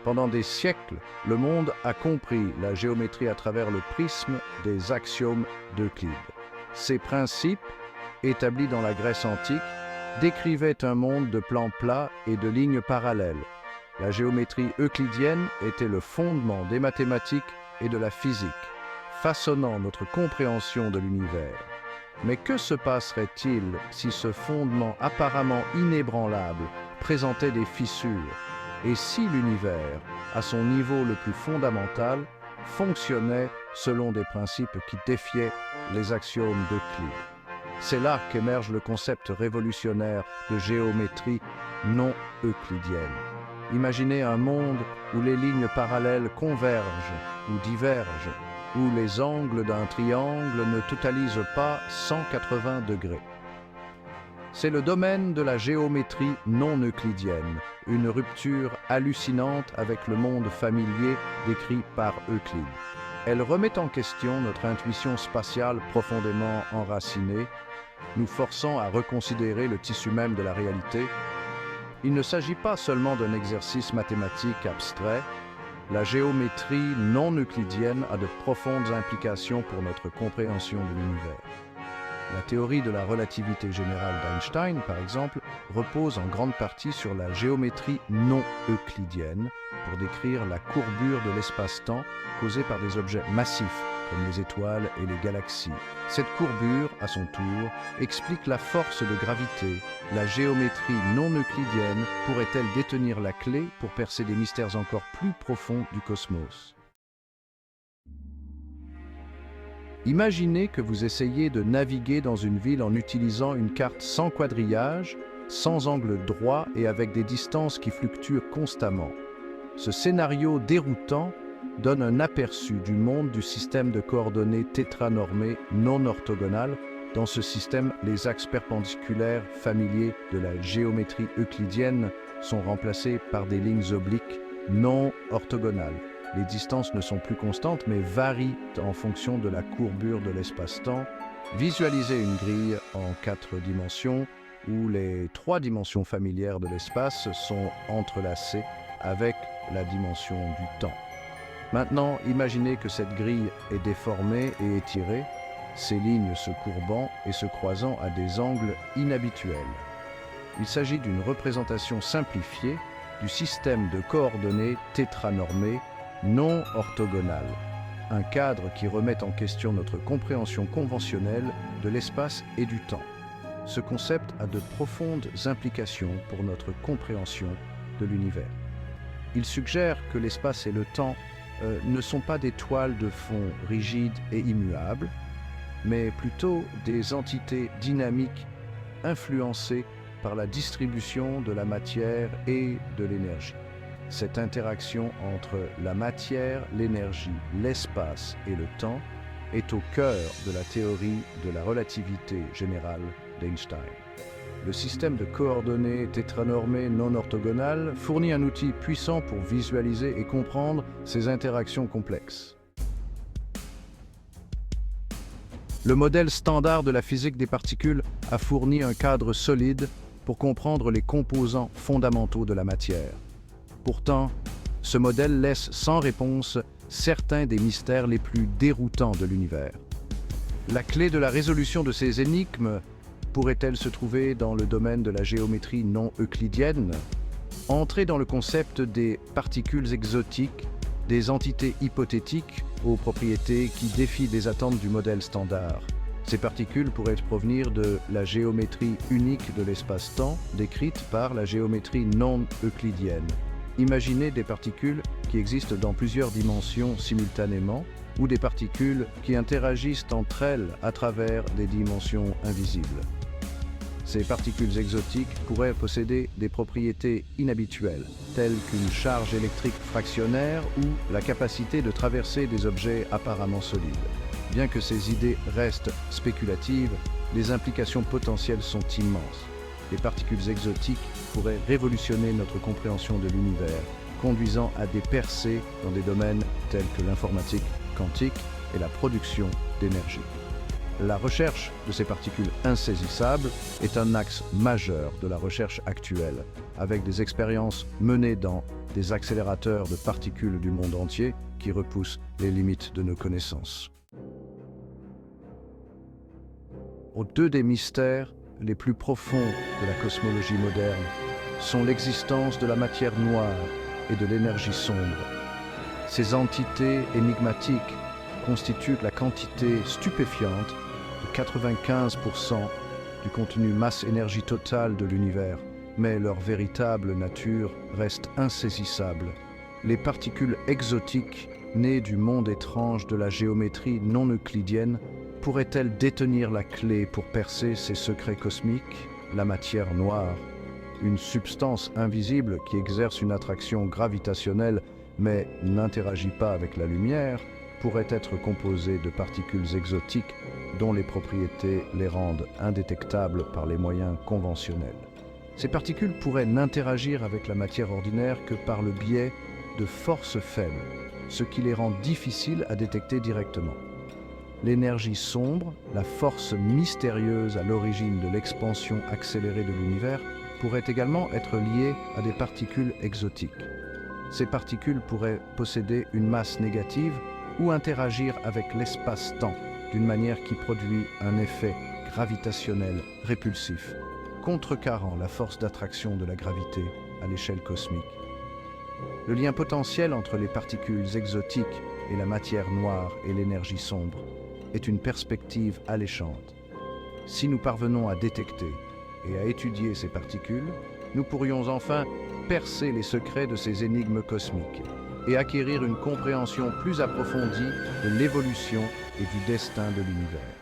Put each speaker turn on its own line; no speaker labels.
Pendant des siècles, le monde a compris la géométrie à travers le prisme des axiomes d'Euclide. Ces principes, établis dans la Grèce antique, décrivaient un monde de plans plats et de lignes parallèles. La géométrie euclidienne était le fondement des mathématiques et de la physique, façonnant notre compréhension de l'univers. Mais que se passerait-il si ce fondement apparemment inébranlable présentait des fissures, et si l'univers, à son niveau le plus fondamental, fonctionnait selon des principes qui défiaient les axiomes d'Euclide? C'est là qu'émerge le concept révolutionnaire de géométrie non euclidienne. Imaginez un monde où les lignes parallèles convergent ou divergent, où les angles d'un triangle ne totalisent pas 180 degrés. C'est le domaine de la géométrie non euclidienne, une rupture hallucinante avec le monde familier décrit par Euclide. Elle remet en question notre intuition spatiale profondément enracinée, nous forçant à reconsidérer le tissu même de la réalité. Il ne s'agit pas seulement d'un exercice mathématique abstrait. La géométrie non euclidienne a de profondes implications pour notre compréhension de l'univers. La théorie de la relativité générale d'Einstein, par exemple, repose en grande partie sur la géométrie non euclidienne pour décrire la courbure de l'espace-temps causée par des objets massifs comme les étoiles et les galaxies. Cette courbure, à son tour, explique la force de gravité. La géométrie non euclidienne pourrait-elle détenir la clé pour percer des mystères encore plus profonds du cosmos? Imaginez que vous essayez de naviguer dans une ville en utilisant une carte sans quadrillage, sans angle droit et avec des distances qui fluctuent constamment. Ce scénario déroutant donne un aperçu du monde du système de coordonnées tétranormées non orthogonales. Dans ce système, les axes perpendiculaires familiers de la géométrie euclidienne sont remplacés par des lignes obliques non orthogonales. Les distances ne sont plus constantes, mais varient en fonction de la courbure de l'espace-temps. Visualisez une grille en 4 dimensions, où les 3 dimensions familières de l'espace sont entrelacées avec la dimension du temps. Maintenant, imaginez que cette grille est déformée et étirée, ces lignes se courbant et se croisant à des angles inhabituels. Il s'agit d'une représentation simplifiée du système de coordonnées tétranormées non orthogonal, un cadre qui remet en question notre compréhension conventionnelle de l'espace et du temps. Ce concept a de profondes implications pour notre compréhension de l'univers. Il suggère que l'espace et le temps ne sont pas des toiles de fond rigides et immuables, mais plutôt des entités dynamiques influencées par la distribution de la matière et de l'énergie. Cette interaction entre la matière, l'énergie, l'espace et le temps est au cœur de la théorie de la relativité générale d'Einstein. Le système de coordonnées tétranormées non orthogonales fournit un outil puissant pour visualiser et comprendre ces interactions complexes. Le modèle standard de la physique des particules a fourni un cadre solide pour comprendre les composants fondamentaux de la matière. Pourtant, ce modèle laisse sans réponse certains des mystères les plus déroutants de l'univers. La clé de la résolution de ces énigmes pourrait-elle se trouver dans le domaine de la géométrie non euclidienne? Entrer dans le concept des particules exotiques, des entités hypothétiques aux propriétés qui défient des attentes du modèle standard. Ces particules pourraient provenir de la géométrie unique de l'espace-temps décrite par la géométrie non euclidienne. Imaginez des particules qui existent dans plusieurs dimensions simultanément ou des particules qui interagissent entre elles à travers des dimensions invisibles. Ces particules exotiques pourraient posséder des propriétés inhabituelles, telles qu'une charge électrique fractionnaire ou la capacité de traverser des objets apparemment solides. Bien que ces idées restent spéculatives, les implications potentielles sont immenses. Les particules exotiques pourraient révolutionner notre compréhension de l'univers, conduisant à des percées dans des domaines tels que l'informatique quantique et la production d'énergie. La recherche de ces particules insaisissables est un axe majeur de la recherche actuelle. avec des expériences menées dans des accélérateurs de particules du monde entier qui repoussent les limites de nos connaissances. Deux des mystères les plus profonds de la cosmologie moderne sont l'existence de la matière noire et de l'énergie sombre. Ces entités énigmatiques constituent la quantité stupéfiante de 95% du contenu masse-énergie totale de l'univers, mais leur véritable nature reste insaisissable. Les particules exotiques, nées du monde étrange de la géométrie non euclidienne, pourraient-elles détenir la clé pour percer ces secrets cosmiques? La matière noire, une substance invisible qui exerce une attraction gravitationnelle mais n'interagit pas avec la lumière, pourrait être composée de particules exotiques dont les propriétés les rendent indétectables par les moyens conventionnels. Ces particules pourraient n'interagir avec la matière ordinaire que par le biais de forces faibles, ce qui les rend difficiles à détecter directement. L'énergie sombre, la force mystérieuse à l'origine de l'expansion accélérée de l'univers, pourrait également être liée à des particules exotiques. Ces particules pourraient posséder une masse négative ou interagir avec l'espace-temps d'une manière qui produit un effet gravitationnel répulsif, contrecarrant la force d'attraction de la gravité à l'échelle cosmique. Le lien potentiel entre les particules exotiques et la matière noire et l'énergie sombre est une perspective alléchante. Si nous parvenons à détecter et à étudier ces particules, nous pourrions enfin percer les secrets de ces énigmes cosmiques et acquérir une compréhension plus approfondie de l'évolution et du destin de l'univers.